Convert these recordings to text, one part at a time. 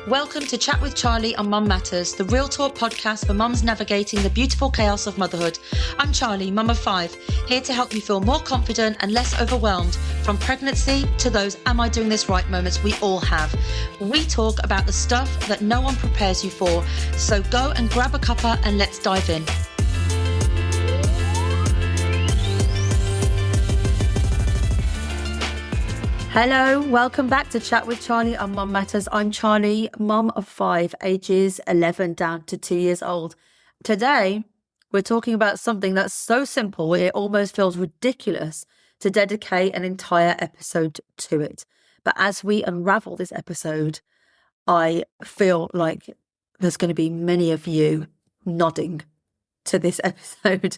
Welcome to Chat with Charlie on Mum Matters, the real talk podcast for mums navigating the beautiful chaos of motherhood. I'm Charlie, mum of 5, here to help you feel more confident and less overwhelmed from pregnancy to those am I doing this right moments we all have. We talk about the stuff that no one prepares you for, so go and grab a cuppa and let's dive in. Hello, welcome back to Chat with Charlie on Mum Matters. I'm Charlie, mum of 5, ages 11 down to 2 years old. Today, we're talking about something that's so simple, it almost feels ridiculous to dedicate an entire episode to it. But as we unravel this episode, I feel like there's going to be many of you nodding to this episode.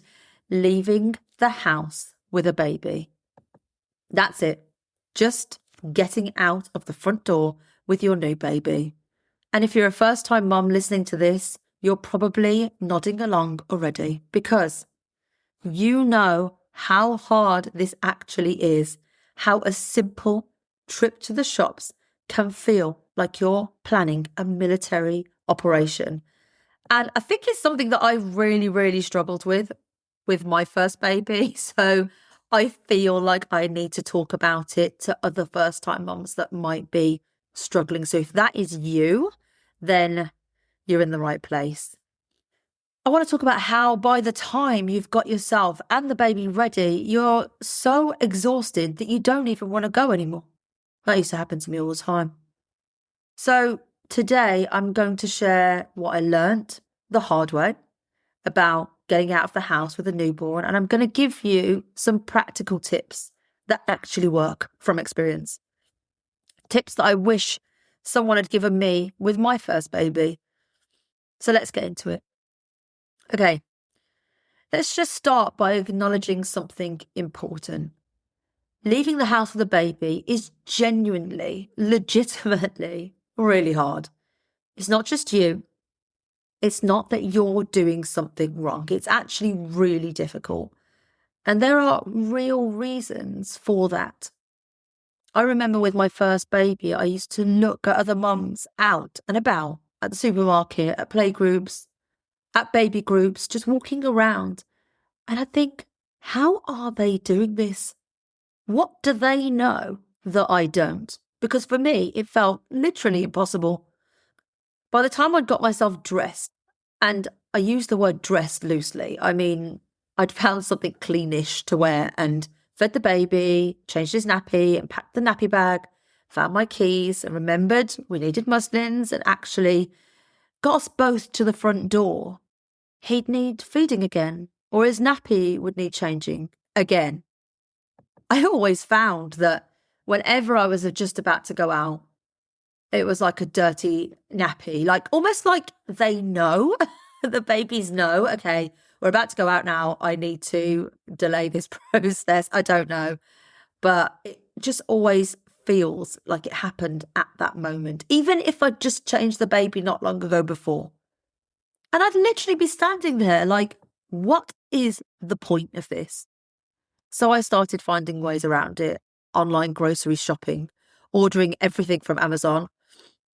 Leaving the house with a baby. That's it. Just getting out of the front door with your new baby. And if you're a first-time mum listening to this, you're probably nodding along already because you know how hard this actually is, how a simple trip to the shops can feel like you're planning a military operation. And I think it's something that I really struggled with my first baby. So I feel like I need to talk about it to other first-time mums that might be struggling. So if that is you, then you're in the right place. I want to talk about how by the time you've got yourself and the baby ready, you're so exhausted that you don't even want to go anymore. That used to happen to me all the time. So today I'm going to share what I learnt the hard way about getting out of the house with a newborn, and I'm going to give you some practical tips that actually work from experience. Tips that I wish someone had given me with my first baby. So let's get into it. Okay, let's just start by acknowledging something important. Leaving the house with a baby is genuinely, legitimately really hard. It's not just you. It's not that you're doing something wrong. It's actually really difficult. And there are real reasons for that. I remember with my first baby, I used to look at other mums out and about at the supermarket, at playgroups, at baby groups, just walking around. And I think, how are they doing this? What do they know that I don't? Because for me, it felt literally impossible. By the time I'd got myself dressed, and I use the word dressed loosely, I mean, I'd found something cleanish to wear and fed the baby, changed his nappy and packed the nappy bag, found my keys and remembered we needed muslins and actually got us both to the front door. He'd need feeding again, or his nappy would need changing again. I always found that whenever I was just about to go out, it was like a dirty nappy, like almost like they know, the babies know, okay, we're about to go out now. I need to delay this process. I don't know. But it just always feels like it happened at that moment, even if I'd just changed the baby not long ago before. And I'd literally be standing there like, what is the point of this? So I started finding ways around it, online grocery shopping, ordering everything from Amazon.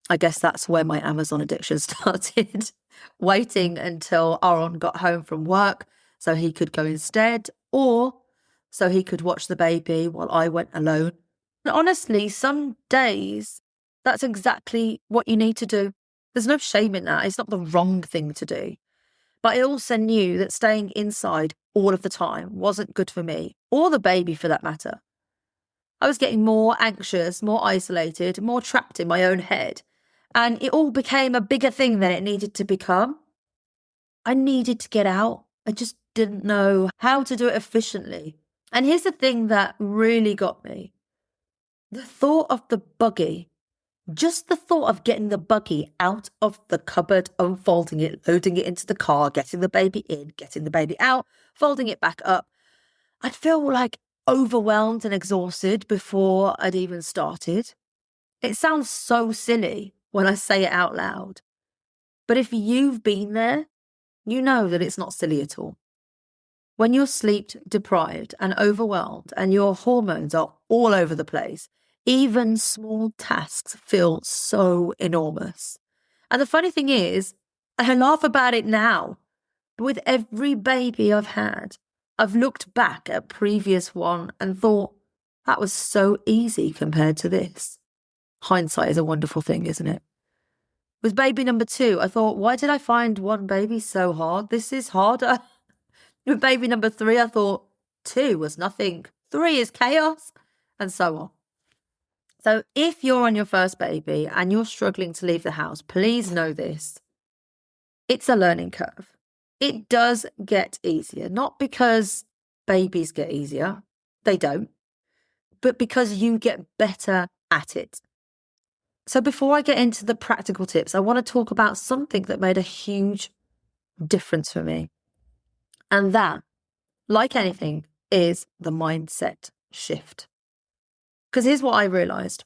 I guess that's where my Amazon addiction started. Waiting until Aaron got home from work so he could go instead, or so he could watch the baby while I went alone. And honestly, some days, that's exactly what you need to do. There's no shame in that. It's not the wrong thing to do. But I also knew that staying inside all of the time wasn't good for me, or the baby for that matter. I was getting more anxious, more isolated, more trapped in my own head. And it all became a bigger thing than it needed to become. I needed to get out. I just didn't know how to do it efficiently. And here's the thing that really got me. The thought of the buggy, just the thought of getting the buggy out of the cupboard, unfolding it, loading it into the car, getting the baby in, getting the baby out, folding it back up. I'd feel like overwhelmed and exhausted before I'd even started. It sounds so silly when I say it out loud. But if you've been there, you know that it's not silly at all. When you're sleep deprived and overwhelmed and your hormones are all over the place, even small tasks feel so enormous. And the funny thing is, I laugh about it now. But with every baby I've had, I've looked back at previous one and thought, that was so easy compared to this. Hindsight is a wonderful thing, isn't it? With baby number 2, I thought, why did I find one baby so hard? This is harder. With baby number 3, I thought 2 was nothing. 3 is chaos, and so on. So if you're on your first baby and you're struggling to leave the house, please know this. It's a learning curve. It does get easier, not because babies get easier, they don't, but because you get better at it. So before I get into the practical tips, I want to talk about something that made a huge difference for me. And that, like anything, is the mindset shift. Because here's what I realized.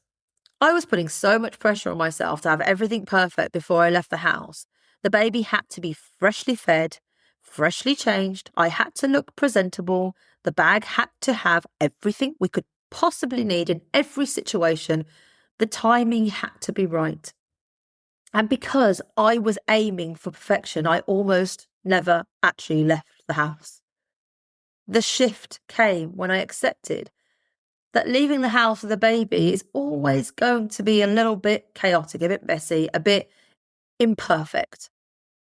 I was putting so much pressure on myself to have everything perfect before I left the house. The baby had to be freshly fed, freshly changed. I had to look presentable. The bag had to have everything we could possibly need in every situation. The timing had to be right. And because I was aiming for perfection, I almost never actually left the house. The shift came when I accepted that leaving the house with a baby is always going to be a little bit chaotic, a bit messy, a bit imperfect.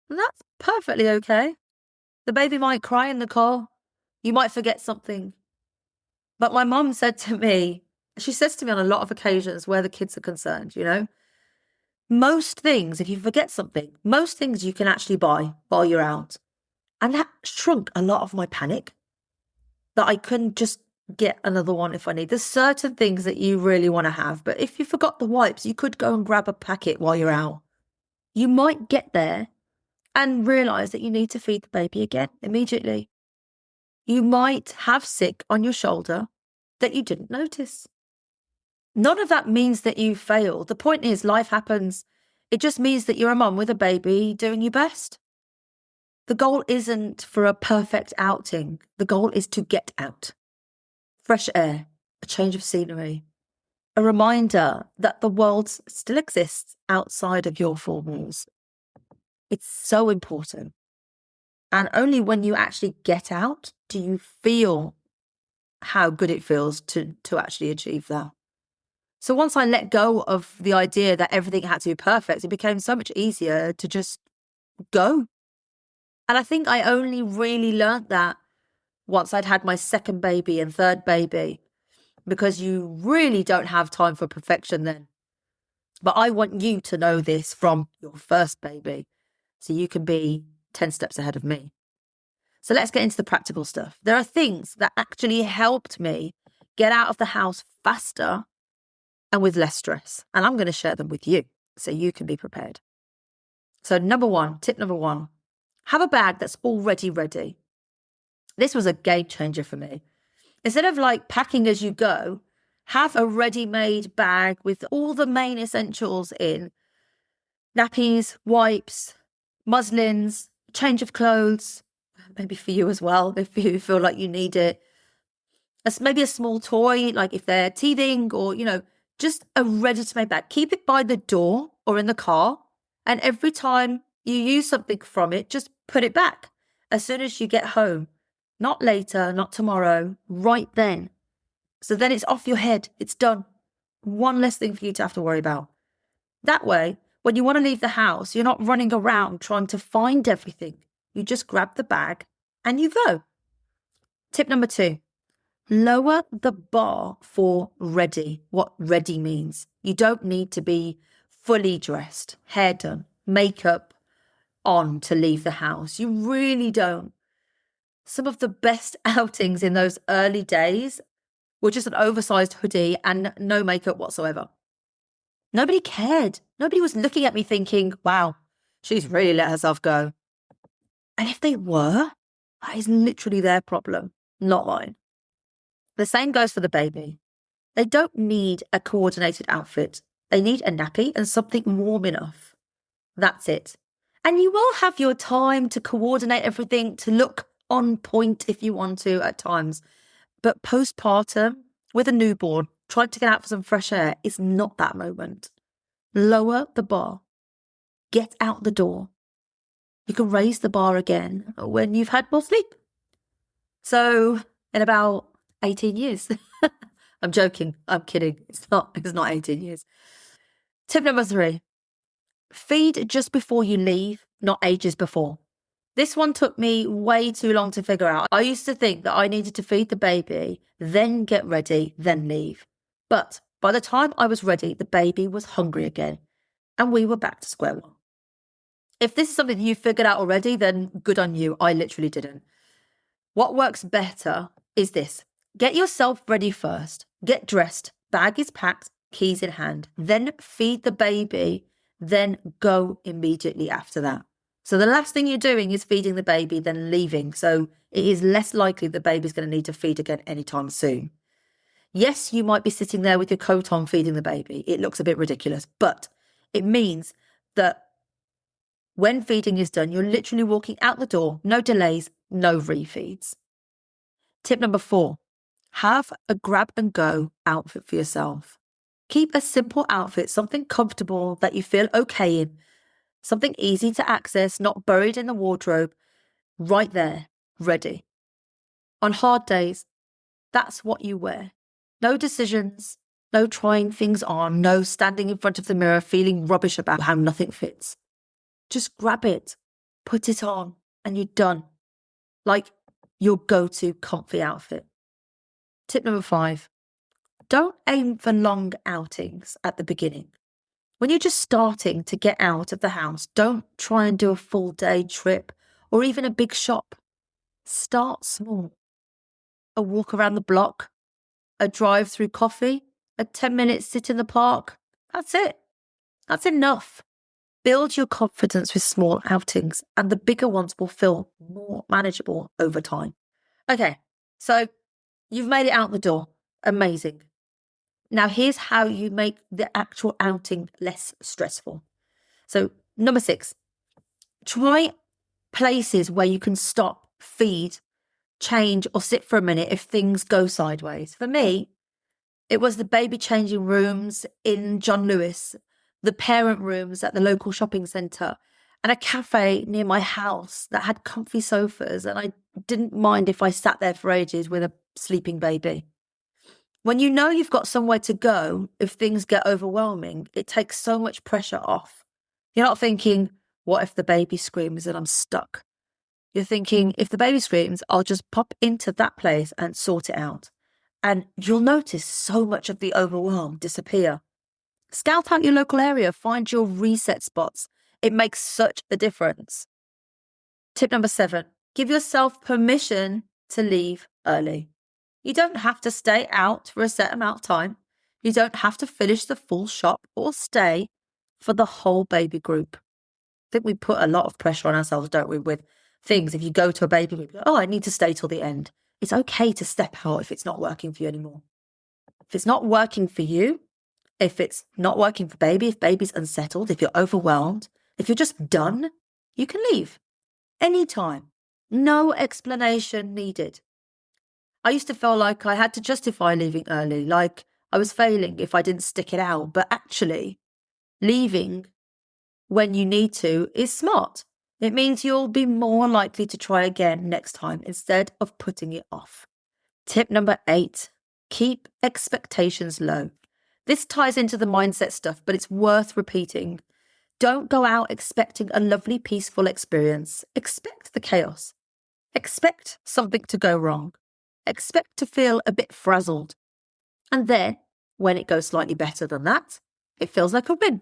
And that's perfectly okay. The baby might cry in the car. You might forget something. But my mum said to me, she says to me on a lot of occasions where the kids are concerned, most things, if you forget something, most things you can actually buy while you're out. And that shrunk a lot of my panic, that I couldn't just get another one if I need. There's certain things that you really want to have, but if you forgot the wipes, you could go and grab a packet while you're out. You might get there and realise that you need to feed the baby again immediately. You might have sick on your shoulder that you didn't notice. None of that means that you failed. The point is, life happens. It just means that you're a mum with a baby doing your best. The goal isn't for a perfect outing. The goal is to get out. Fresh air, a change of scenery, a reminder that the world still exists outside of your four walls. It's so important. And only when you actually get out do you feel how good it feels to actually achieve that. So once I let go of the idea that everything had to be perfect, it became so much easier to just go. And I think I only really learned that once I'd had my second baby and third baby, because you really don't have time for perfection then. But I want you to know this from your first baby, so you can be 10 steps ahead of me. So let's get into the practical stuff. There are things that actually helped me get out of the house faster and with less stress. And I'm going to share them with you so you can be prepared. So tip number one, have a bag that's already ready. This was a game changer for me. Instead of packing as you go, have a ready-made bag with all the main essentials in. Nappies, wipes, muslins, change of clothes, maybe for you as well, if you feel like you need it. Maybe a small toy, like if they're teething or, just a ready-to-made bag. Keep it by the door or in the car. And every time you use something from it, just put it back as soon as you get home. Not later, not tomorrow, right then. So then it's off your head. It's done. One less thing for you to have to worry about. That way, when you want to leave the house, you're not running around trying to find everything. You just grab the bag and you go. Tip number 2, lower the bar for ready. What ready means. You don't need to be fully dressed, hair done, makeup on to leave the house. You really don't. Some of the best outings in those early days were just an oversized hoodie and no makeup whatsoever. Nobody cared. Nobody was looking at me thinking, wow, she's really let herself go. And if they were, that is literally their problem, not mine. The same goes for the baby. They don't need a coordinated outfit. They need a nappy and something warm enough. That's it. And you will have your time to coordinate everything, to look on point if you want to at times. But postpartum, with a newborn, trying to get out for some fresh air is not that moment. Lower the bar. get out the door. You can raise the bar again when you've had more sleep. So in about 18 years. I'm joking. I'm kidding. It's not 18 years. Tip number 3, feed just before you leave, not ages before. This one took me way too long to figure out. I used to think that I needed to feed the baby, then get ready, then leave. But by the time I was ready, the baby was hungry again, and we were back to square one. If this is something you figured out already, then good on you. I literally didn't. What works better is this. Get yourself ready first. Get dressed. Bag is packed, keys in hand. Then feed the baby. Then go immediately after that. So the last thing you're doing is feeding the baby, then leaving. So it is less likely the baby's going to need to feed again anytime soon. Yes, you might be sitting there with your coat on feeding the baby. It looks a bit ridiculous, but it means that when feeding is done, you're literally walking out the door, no delays, no refeeds. Tip number 4, have a grab and go outfit for yourself. Keep a simple outfit, something comfortable that you feel okay in, something easy to access, not buried in the wardrobe, right there, ready. On hard days, that's what you wear. No decisions, no trying things on, no standing in front of the mirror feeling rubbish about how nothing fits. Just grab it, put it on, and you're done. Like your go-to comfy outfit. Tip number 5, don't aim for long outings at the beginning. When you're just starting to get out of the house, don't try and do a full day trip or even a big shop. Start small. A walk around the block, a drive-through coffee, a 10-minute sit in the park. That's it. That's enough. Build your confidence with small outings, and the bigger ones will feel more manageable over time. Okay, so you've made it out the door. Amazing. Now here's how you make the actual outing less stressful. So number 6, try places where you can stop, feed, change, or sit for a minute if things go sideways. For me, it was the baby changing rooms in John Lewis, the parent rooms at the local shopping centre, and a cafe near my house that had comfy sofas, and I didn't mind if I sat there for ages with a sleeping baby. When you know you've got somewhere to go, if things get overwhelming, it takes so much pressure off. You're not thinking, what if the baby screams and I'm stuck? You're thinking, if the baby screams, I'll just pop into that place and sort it out. And you'll notice so much of the overwhelm disappear. Scout out your local area, find your reset spots. It makes such a difference. Tip number 7, give yourself permission to leave early. You don't have to stay out for a set amount of time. You don't have to finish the full shop or stay for the whole baby group. I think we put a lot of pressure on ourselves, don't we, with things. If you go to a baby group, oh, I need to stay till the end. It's okay to step out if it's not working for you anymore. If it's not working for you, if it's not working for baby, if baby's unsettled, if you're overwhelmed, if you're just done, you can leave anytime. No explanation needed. I used to feel like I had to justify leaving early, like I was failing if I didn't stick it out. But actually, leaving when you need to is smart. It means you'll be more likely to try again next time instead of putting it off. Tip number 8, keep expectations low. This ties into the mindset stuff, but it's worth repeating. Don't go out expecting a lovely, peaceful experience. Expect the chaos. Expect something to go wrong. Expect to feel a bit frazzled. And then, when it goes slightly better than that, it feels like a win.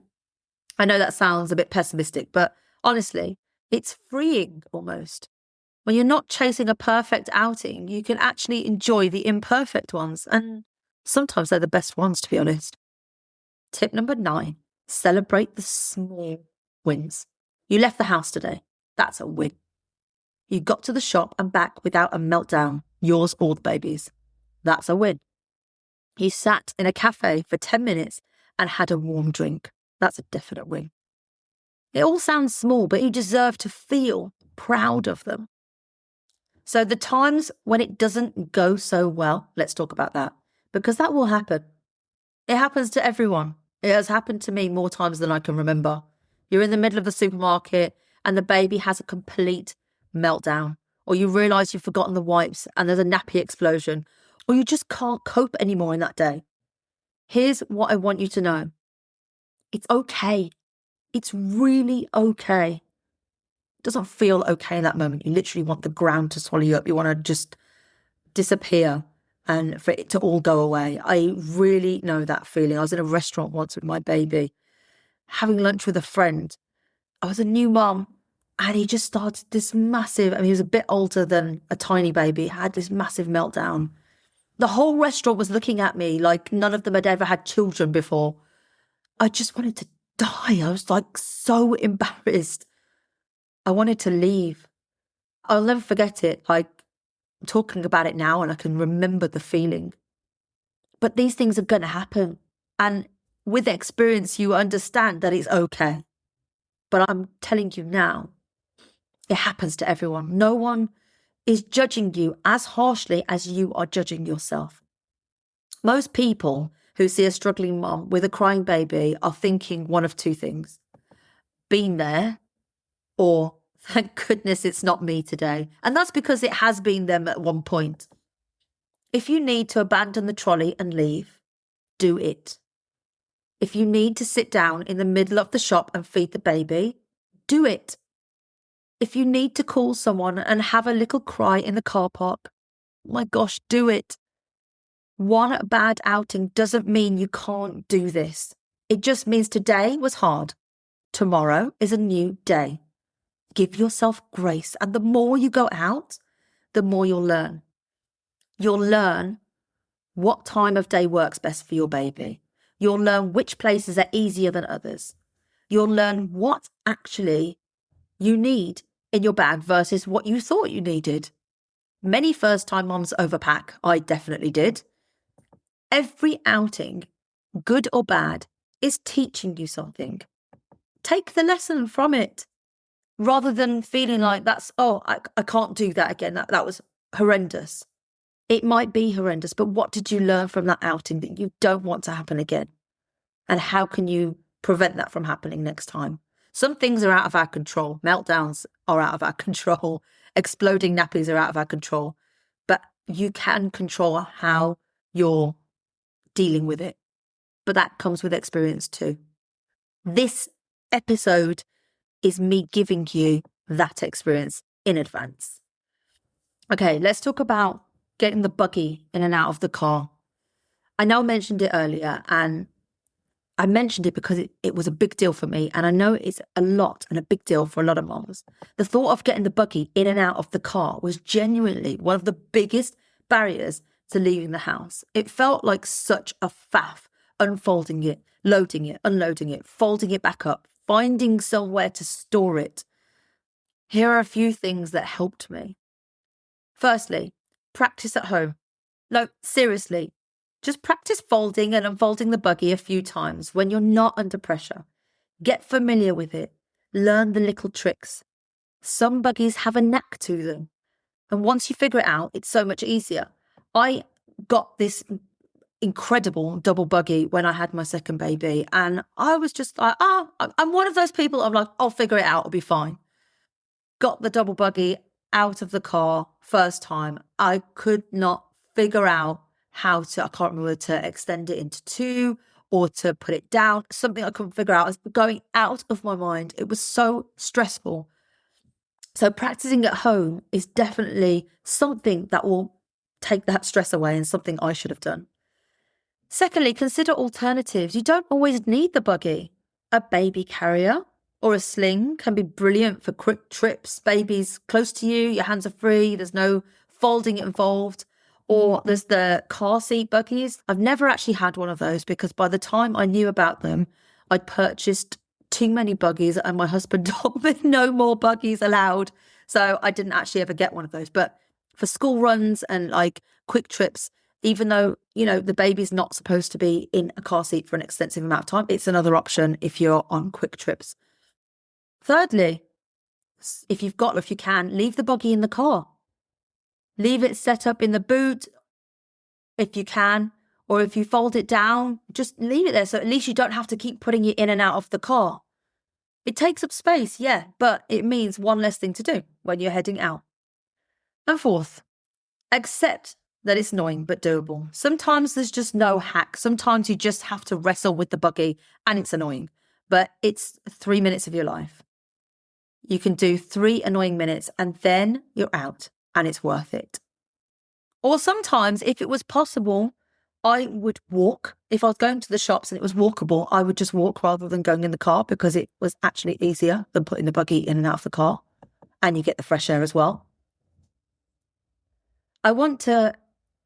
I know that sounds a bit pessimistic, but honestly, it's freeing almost. When you're not chasing a perfect outing, you can actually enjoy the imperfect ones, and sometimes they're the best ones, to be honest. Tip number 9, celebrate the small wins. You left the house today. That's a win. You got to the shop and back without a meltdown, yours or the baby's. That's a win. You sat in a cafe for 10 minutes and had a warm drink. That's a definite win. It all sounds small, but you deserve to feel proud of them. So the times when it doesn't go so well, let's talk about that, because that will happen. It happens to everyone. It has happened to me more times than I can remember. You're in the middle of the supermarket and the baby has a complete meltdown, or you realise you've forgotten the wipes and there's a nappy explosion, or you just can't cope anymore in that day. Here's what I want you to know. It's okay. It's really okay. It doesn't feel okay in that moment. You literally want the ground to swallow you up. You want to just disappear and for it to all go away. I really know that feeling. I was in a restaurant once with my baby, having lunch with a friend. I was a new mum and he just started this massive, he was a bit older than a tiny baby, had this massive meltdown. The whole restaurant was looking at me like none of them had ever had children before. I just wanted to die. I was like so embarrassed. I wanted to leave. I'll never forget it. Like, I'm talking about it now and I can remember the feeling. But these things are going to happen. And with experience, you understand that it's okay. But I'm telling you now, it happens to everyone. No one is judging you as harshly as you are judging yourself. Most people who see a struggling mom with a crying baby are thinking one of two things: been there, or thank goodness it's not me today. And that's because it has been them at one point. If you need to abandon the trolley and leave, do it. If you need to sit down in the middle of the shop and feed the baby, do it. If you need to call someone and have a little cry in the car park, my gosh, do it. One bad outing doesn't mean you can't do this. It just means today was hard. Tomorrow is a new day. Give yourself grace. And the more you go out, the more you'll learn. You'll learn what time of day works best for your baby. You'll learn which places are easier than others. You'll learn what actually you need in your bag versus what you thought you needed. Many first-time moms overpack. I definitely did. Every outing, good or bad, is teaching you something. Take the lesson from it rather than feeling like I can't do that again. That was horrendous. It might be horrendous, but what did you learn from that outing that you don't want to happen again? And how can you prevent that from happening next time? Some things are out of our control. Meltdowns are out of our control. Exploding nappies are out of our control. But you can control how you're dealing with it. But that comes with experience too. This episode is me giving you that experience in advance. Okay, let's talk about getting the buggy in and out of the car. I know I mentioned it earlier, and I mentioned it because it was a big deal for me, and I know it's a lot and a big deal for a lot of moms. The thought of getting the buggy in and out of the car was genuinely one of the biggest barriers to leaving the house. It felt like such a faff, unfolding it, loading it, unloading it, folding it back up, finding somewhere to store it. Here are a few things that helped me. Firstly, practice at home. No, seriously, just practice folding and unfolding the buggy a few times when you're not under pressure. Get familiar with it. Learn the little tricks. Some buggies have a knack to them. And once you figure it out, it's so much easier. I got this incredible double buggy when I had my second baby. And I was just like, I'm one of those people, I'm like, I'll figure it out, it'll be fine. Got the double buggy out of the car first time. I could not figure out I can't remember to extend it into two or to put it down. Something I couldn't figure out. I was going out of my mind. It was so stressful. So practicing at home is definitely something that will take that stress away and something I should have done. Secondly, consider alternatives. You don't always need the buggy. A baby carrier or a sling can be brilliant for quick trips. Baby's close to you, your hands are free, there's no folding involved. Or there's the car seat buggies. I've never actually had one of those because by the time I knew about them, I'd purchased too many buggies and my husband told me no more buggies allowed. So I didn't actually ever get one of those. But for school runs and like quick trips, even though, the baby's not supposed to be in a car seat for an extensive amount of time, it's another option if you're on quick trips. Thirdly, if you can, leave the buggy in the car. Leave it set up in the boot if you can, or if you fold it down, just leave it there so at least you don't have to keep putting it in and out of the car. It takes up space, yeah, but it means one less thing to do when you're heading out. And fourth, accept that it's annoying but doable. Sometimes there's just no hack. Sometimes you just have to wrestle with the buggy and it's annoying, but it's 3 minutes of your life. You can do 3 annoying minutes and then you're out and it's worth it. Or sometimes, if it was possible, I would walk. If I was going to the shops and it was walkable, I would just walk rather than going in the car because it was actually easier than putting the buggy in and out of the car. And you get the fresh air as well. I want to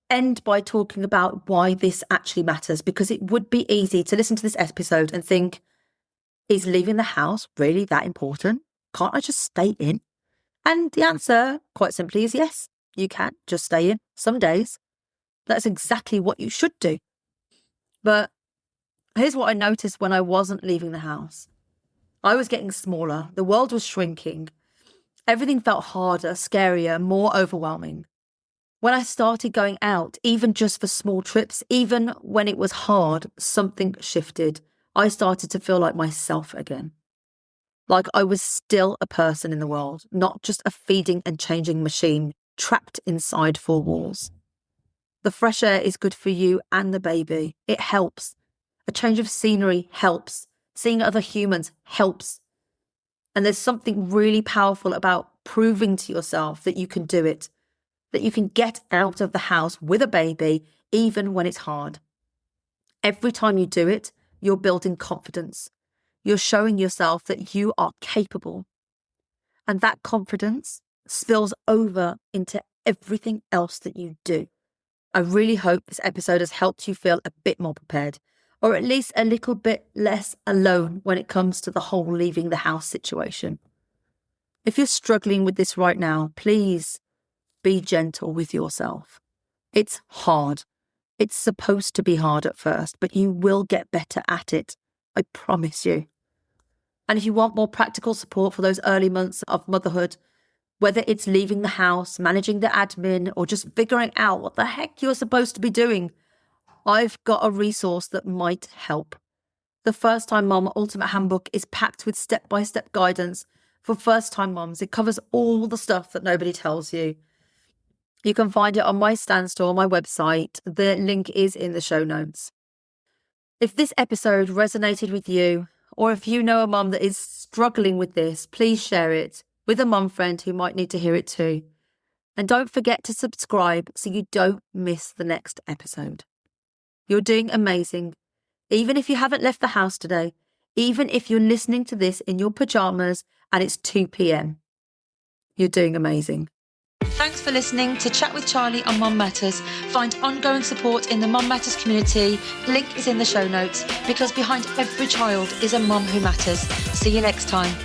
end by talking about why this actually matters, because it would be easy to listen to this episode and think, is leaving the house really that important? Can't I just stay in? And the answer, quite simply, is yes, you can just stay in some days. That's exactly what you should do. But here's what I noticed when I wasn't leaving the house. I was getting smaller. The world was shrinking. Everything felt harder, scarier, more overwhelming. When I started going out, even just for small trips, even when it was hard, something shifted. I started to feel like myself again. Like I was still a person in the world, not just a feeding and changing machine trapped inside 4 walls. The fresh air is good for you and the baby. It helps. A change of scenery helps. Seeing other humans helps. And there's something really powerful about proving to yourself that you can do it, that you can get out of the house with a baby, even when it's hard. Every time you do it, you're building confidence. You're showing yourself that you are capable. And that confidence spills over into everything else that you do. I really hope this episode has helped you feel a bit more prepared, or at least a little bit less alone when it comes to the whole leaving the house situation. If you're struggling with this right now, please be gentle with yourself. It's hard. It's supposed to be hard at first, but you will get better at it. I promise you. And if you want more practical support for those early months of motherhood, whether it's leaving the house, managing the admin, or just figuring out what the heck you're supposed to be doing, I've got a resource that might help. The First Time Mom Ultimate Handbook is packed with step-by-step guidance for first-time moms. It covers all the stuff that nobody tells you. You can find it on my Stan store on my website. The link is in the show notes. If this episode resonated with you, or if you know a mum that is struggling with this, please share it with a mum friend who might need to hear it too. And don't forget to subscribe so you don't miss the next episode. You're doing amazing. Even if you haven't left the house today, even if you're listening to this in your pajamas and it's 2 p.m, you're doing amazing. Thanks for listening to Chat with Charlie on Mum Matters. Find ongoing support in the Mum Matters community. Link is in the show notes, because behind every child is a mum who matters. See you next time.